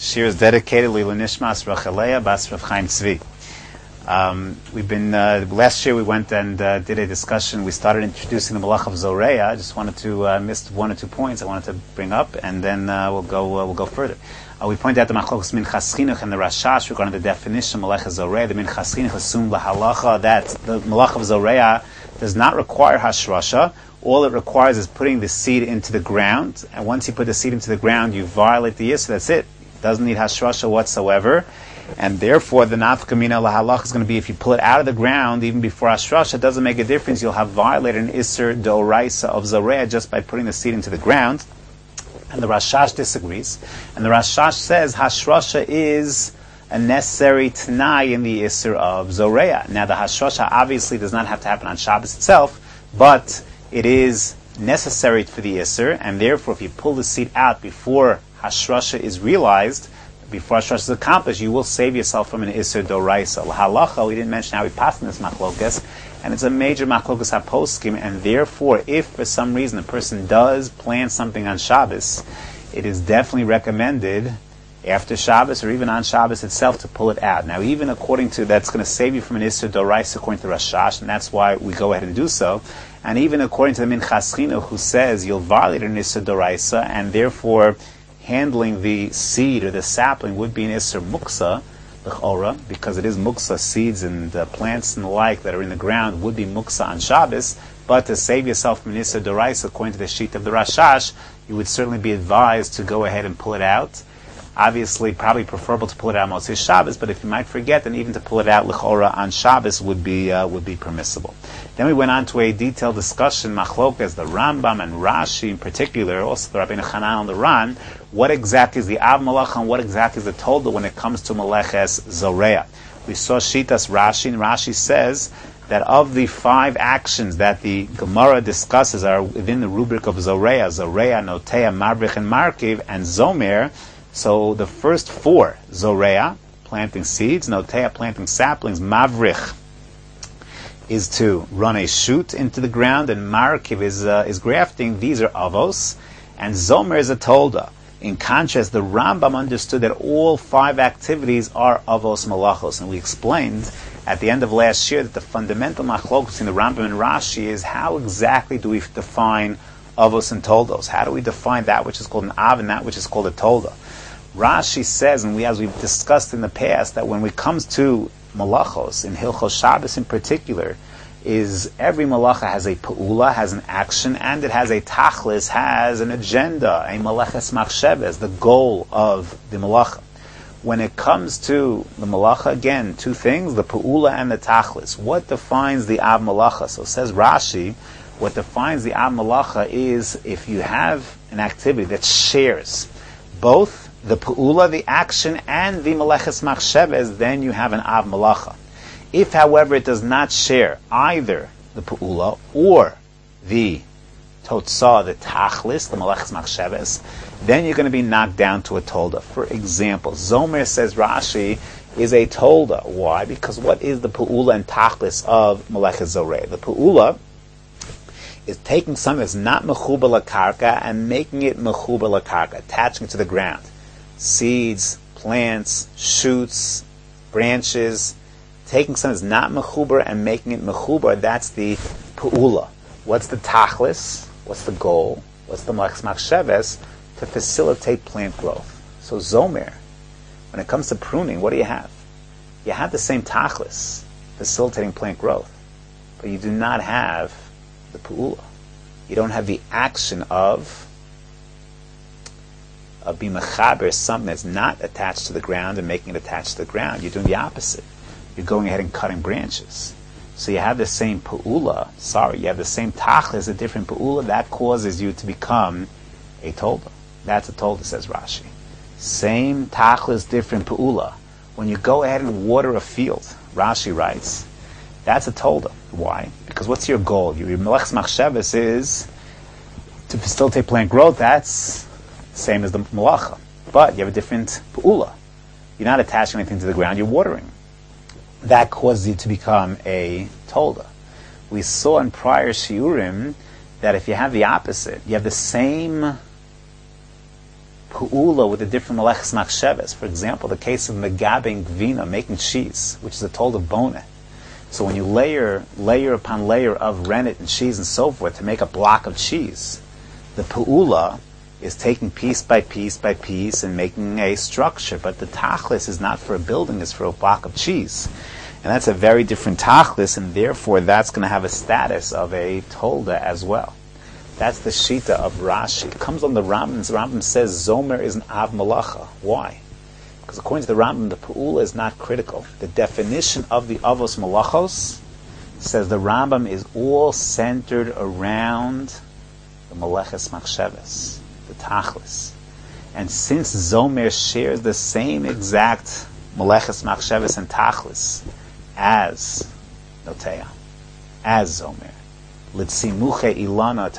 Shir is dedicated Lila Nishmas Racheleya Bas Rav Chaim Tzvi. We've been last year we went and did a discussion. We started introducing the Melacha of Zoreia. I just wanted to miss one or 2 points I wanted to bring up, and then we'll go further. We pointed out the Machlokes Minchas Chinuch and the Rashash regarding the definition of Melacha of Zoreia. The Minchas Chinuch assumed the halacha that the Melacha of Zoreia does not require hashrasha. All it requires is putting the seed into the ground, and once you put the seed into the ground, you violate the yisur. That's it. Doesn't need hashrasha whatsoever, and therefore the nafkamina lahalach is going to be if you pull it out of the ground even before hashrasha, it doesn't make a difference. You'll have violated an isur d'oraisa of Zoreia just by putting the seed into the ground. And the Rashash disagrees, and the Rashash says hashrasha is a necessary t'nai in the isur of Zoreia. Now the hashrasha obviously does not have to happen on Shabbos itself, but it is necessary for the isur, and therefore if you pull the seed out before hashrasha is realized, before hashrasha is accomplished, you will save yourself from an isur d'oraisa. Halacha, we didn't mention how we passed in this machlokas, and it's a major machlokas haposkim, and therefore if for some reason a person does plan something on Shabbos, it is definitely recommended after Shabbos or even on Shabbos itself to pull it out. Now even according to, that's going to save you from an isur d'oraisa according to Rashash, and that's why we go ahead and do so. And even according to the Minchas Chinuch, who says you'll violate an isur d'oraisa, and therefore handling the seed or the sapling would be an isur muksa, l'chora, because it is muksa, seeds and plants and the like that are in the ground would be muksa on Shabbos. But to save yourself from an isur d'oraisa, according to the sheet of the Rashash, you would certainly be advised to go ahead and pull it out. Obviously, probably preferable to pull it out on Motzei Shabbos, but if you might forget, then even to pull it out l'chora on Shabbos would be permissible. Then we went on to a detailed discussion, machlokas, the Rambam and Rashi in particular, also the Rabbeinu Hanan and the Ran, what exactly is the Av Melacha and what exactly is the Toldot when it comes to Melaches Zoreia. We saw Shitas Rashi, and Rashi says that of the 5 actions that the Gemara discusses are within the rubric of Zoreia, Notea, Mabrich, and Markiv, and Zomer. So the first 4, Zoreia, planting seeds, Notea, planting saplings, Mavrich is to run a shoot into the ground, and Markiv is grafting. These are avos, and Zomer is a Toldot. In contrast, the Rambam understood that all 5 activities are avos malachos, and we explained at the end of last year that the fundamental machlok between the Rambam and Rashi is how exactly do we define avos and toldos? How do we define that which is called an av and that which is called a tolda? Rashi says, and as we've discussed in the past, that when it comes to malachos, in Hilchos Shabbos in particular, is every malacha has a pa'ula, has an action, and it has a tachlis, has an agenda, a maleches machsheves, the goal of the malacha. When it comes to the malacha, again, 2 things, the pa'ula and the tachlis. What defines the av malacha? So says Rashi, what defines the av malacha is if you have an activity that shares both the pa'ula, the action, and the maleches machsheves, then you have an av malacha. If, however, it does not share either the pa'ula or the totzah, the tachlis, the maleches machsheves, then you're going to be knocked down to a tolda. For example, Zomer, says Rashi, is a tolda. Why? Because what is the pa'ula and tachlis of meleches zoreia? The pa'ula is taking something that's not mechubar lakarka and making it mechubar lakarka, attaching it to the ground. Seeds, plants, shoots, branches, taking something that's not mechubar and making it mechubar, that's the pa'ula. What's the tachlis? What's the goal? What's the maleches machsheves? To facilitate plant growth. So Zomer, when it comes to pruning, what do you have? You have the same tachlis, facilitating plant growth, but you do not have the pa'ula. You don't have the action of being mechaber, something that's not attached to the ground and making it attached to the ground. You're doing the opposite. You're going ahead and cutting branches. So you have the same pa'ula, you have the same tachlis, a different pa'ula, that causes you to become a tolda. That's a tolda, says Rashi. Same tachlis, different pa'ula. When you go ahead and water a field, Rashi writes, that's a tolda. Why? Because what's your goal? Your meleches machsheves is to facilitate plant growth. That's the same as the malacha. But you have a different pa'ula. You're not attaching anything to the ground, you're watering. That causes you to become a tolda. We saw in prior shiurim that if you have the opposite, you have the same pu'ula with the different meleches machsheves. For example, the case of megabing gvina, making cheese, which is a Toldot bone. So when you layer upon layer of rennet and cheese and so forth to make a block of cheese, the pu'ula is taking piece by piece by piece and making a structure. But the tachlis is not for a building, it's for a block of cheese. And that's a very different tachlis, and therefore that's going to have a status of a tolda as well. That's the shita of Rashi. It comes on the Rambam. The Rambam says Zomer is an av malacha. Why? Because according to the Rambam, the pu'ula is not critical. The definition of the avos malachos says the Rambam is all centered around the meleches machsheves, the tachlis. And since Zomer shares the same exact meleches machsheves and tachlis as Notea, as Zomer, Litzimuche Ilana, to